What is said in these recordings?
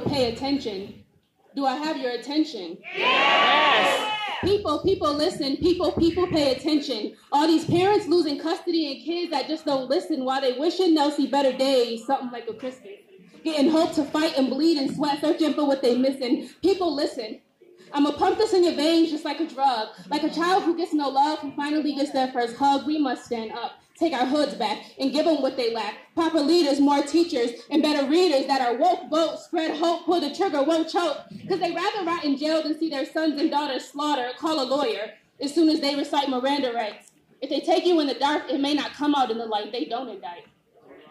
pay attention. Do I have your attention? Yes. People listen. People pay attention. All these parents losing custody and kids that just don't listen while they wishing they'll see better days, something like a Christmas. Getting hope to fight and bleed and sweat, searching for what they missing. People listen. I'ma pump this in your veins just like a drug. Like a child who gets no love, who finally gets their first hug, we must stand up. Take our hoods back and give them what they lack. Proper leaders, more teachers, and better readers that are woke, vote, spread hope, pull the trigger, won't choke. Because they rather rot in jail than see their sons and daughters slaughtered. Call a lawyer as soon as they recite Miranda rights. If they take you in the dark, it may not come out in the light. They don't indict.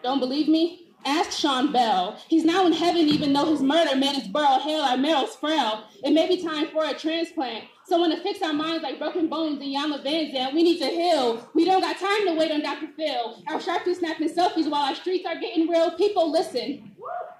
Don't believe me? Ask Sean Bell. He's now in heaven even though his murder made his borough hail our marrows frail. It may be time for a transplant. Someone to fix our minds like broken bones in Yama Van Zandt. We need to heal. We don't got time to wait on Dr. Phil. Our Sharpies snapping selfies while our streets are getting real. People listen.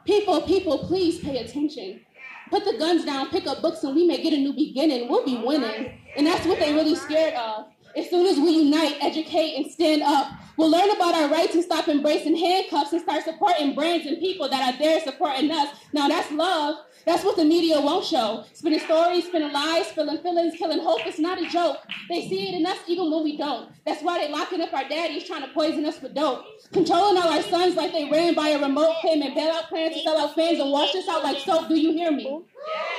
People, please pay attention. Put the guns down, pick up books, and we may get a new beginning. We'll be winning. And that's what they're really scared of. As soon as we unite, educate, and stand up, we'll learn about our rights and stop embracing handcuffs and start supporting brands and people that are there supporting us. Now that's love. That's what the media won't show. Spinning stories, spinning lies, spilling feelings, killing hope. It's not a joke. They see it in us even when we don't. That's why they locking up our daddies trying to poison us with dope. Controlling all our sons like they ran by a remote, claiming bailout plans to sell out fans and wash us out like soap. Do you hear me?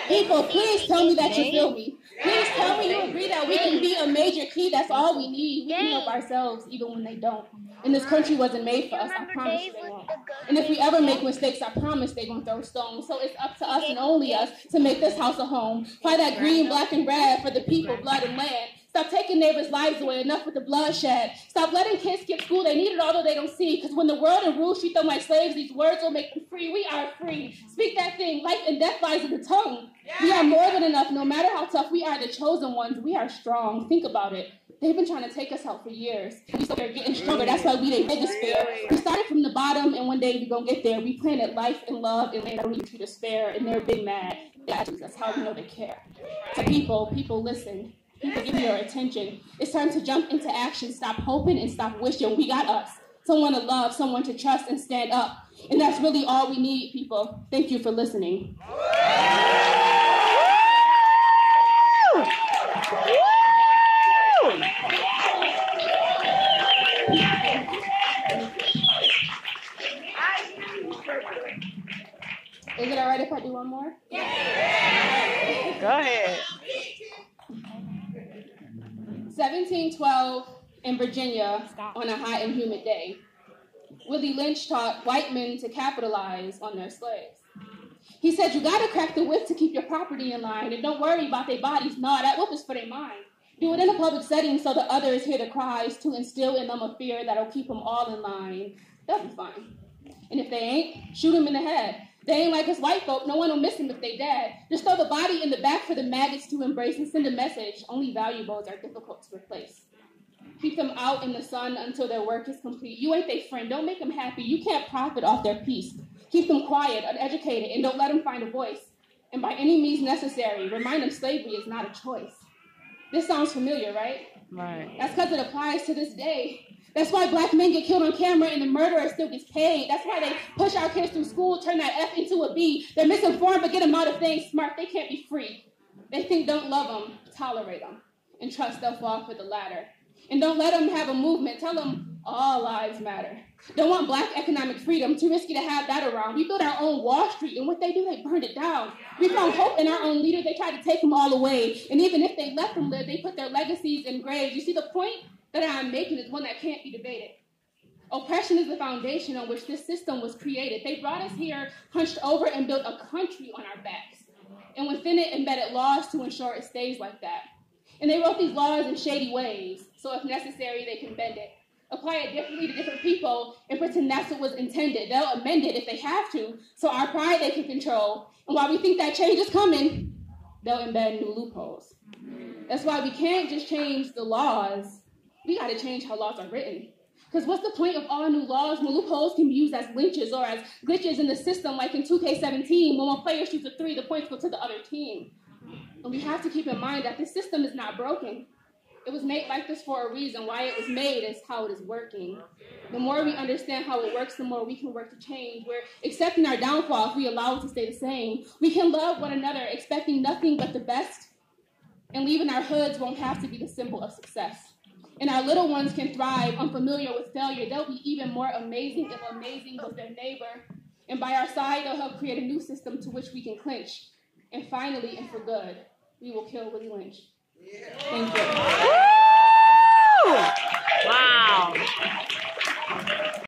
People, please tell me that you feel me. Please tell me you agree that we can be a major key. That's all we need. We can help ourselves even when they don't. And this country wasn't made for us. I promise you they won't. And if we ever make mistakes, I promise they're going to throw stones. So it's up to us and only us to make this house a home. Fight that green, black, and red for the people, blood, and land. Stop taking neighbors' lives away. Enough with the bloodshed. Stop letting kids skip school. They need it although they don't see. Because when the world and rules treat them like slaves, these words will make them free. We are free. Speak that thing. Life and death lies in the tongue. We are more than enough. No matter how tough, we are the chosen ones. We are strong. Think about it. They've been trying to take us out for years. We still are getting stronger. That's why we their biggest fear. We started from the bottom, and one day we're going to get there. We planted life and love, and they don't even treat us fair, and they're big mad. That's how we know they care. So people listen. People give me your attention. It's time to jump into action. Stop hoping and stop wishing. We got us. Someone to love, someone to trust, and stand up. And that's really all we need, people. Thank you for listening. Is it all right if I do one more? Yeah. Go ahead. 1712 in Virginia on a hot and humid day. Willie Lynch taught white men to capitalize on their slaves. He said, you gotta crack the whip to keep your property in line, and don't worry about their bodies. No, that whip is for their mind. Do it in a public setting so the others hear the cries to instill in them a fear that'll keep them all in line. They'll be fine. And if they ain't, shoot them in the head. They ain't like us white folk. No one will miss them if they dead. Just throw the body in the back for the maggots to embrace and send a message. Only valuables are difficult to replace. Keep them out in the sun until their work is complete. You ain't their friend. Don't make them happy. You can't profit off their peace. Keep them quiet, uneducated, and don't let them find a voice. And by any means necessary, remind them slavery is not a choice. This sounds familiar, right? Right. That's because it applies to this day. That's why black men get killed on camera and the murderer still gets paid. That's why they push our kids through school, turn that F into a B. They're misinformed, but get them out of things smart. They can't be free. They think don't love them, tolerate them, and trust they'll fall for the latter. And don't let them have a movement. Tell them all lives matter. Don't want black economic freedom. Too risky to have that around. We built our own Wall Street, and what they do, they burned it down. We found hope in our own leader. They tried to take them all away. And even if they let them live, they put their legacies in graves. You see, the point that I'm making is one that can't be debated. Oppression is the foundation on which this system was created. They brought us here, hunched over, and built a country on our backs. And within it, embedded laws to ensure it stays like that. And they wrote these laws in shady ways, so if necessary, they can bend it. Apply it differently to different people and pretend that's what was intended. They'll amend it if they have to, so our pride they can control. And while we think that change is coming, they'll embed new loopholes. That's why we can't just change the laws. We got to change how laws are written. Because what's the point of all new laws when loopholes can be used as lynches or as glitches in the system, like in 2K17, when one player shoots a three, the points go to the other team. And we have to keep in mind that this system is not broken. It was made like this for a reason. Why it was made is how it is working. The more we understand how it works, the more we can work to change. We're accepting our downfall if we allow it to stay the same. We can love one another, expecting nothing but the best, and leaving our hoods won't have to be the symbol of success. And our little ones can thrive unfamiliar with failure. They'll be even more amazing if amazing with their neighbor. And by our side, they'll help create a new system to which we can clinch. And finally, and for good, we will kill Willie Lynch. Thank you.